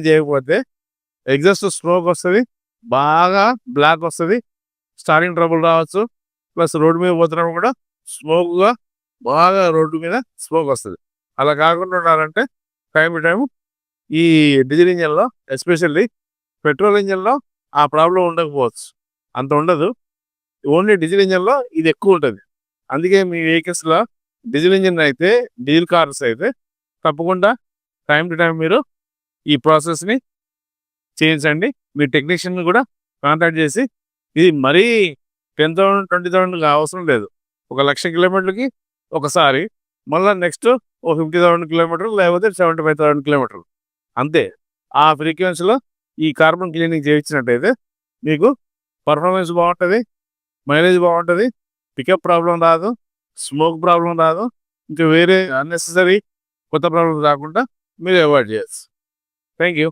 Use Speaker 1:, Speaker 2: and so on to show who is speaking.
Speaker 1: చేయకపోతే exhaust smoke వస్తుంది, బాగా బ్లాక్ వస్తుంది, స్టార్టింగ్ ట్రబుల్ రావచ్చు. ప్లస్ రోడ్డు మీద పోతున్నప్పుడు కూడా స్మోక్గా బాగా రోడ్డు మీద స్మోక్ వస్తుంది. అలా కాకుండా ఉండాలంటే టైం టు టైం ఈ డీజిల్ ఇంజన్లో, ఎస్పెషల్లీ పెట్రోల్ ఇంజన్లో ఆ ప్రాబ్లం ఉండకపోవచ్చు, అంత ఉండదు. ఓన్లీ డీజిల్ ఇంజన్లో ఇది ఎక్కువ ఉంటుంది. అందుకే మీ వెహికల్స్లో డీజిల్ ఇంజన్ అయితే, డీజిల్ కార్స్ అయితే తప్పకుండా టైం టు టైం మీరు ఈ ప్రాసెస్ని చేయించండి. మీ టెక్నీషియన్ కూడా కాంటాక్ట్ చేసి, ఇది మరీ 10,000 20,000 అవసరం లేదు. 1,00,000 కిలోమీటర్లకి ఒకసారి, మళ్ళీ నెక్స్ట్ 50,000 కిలోమీటర్లు, లేకపోతే 75,000 కిలోమీటర్లు, అంతే. ఆ ఫ్రీక్వెన్సీలో ఈ కార్బన్ క్లీనింగ్ చేయించినట్టయితే మీకు పర్ఫార్మెన్స్ బాగుంటుంది, మైలేజ్ బాగుంటుంది, పికప్ ప్రాబ్లం రాదు, స్మోక్ ప్రాబ్లం రాదు, ఇంకా వేరే అన్నెసెసరీ కొత్త ప్రాబ్లం రాకుండా మీరు అవాయిడ్ చేయొచ్చు. Thank you.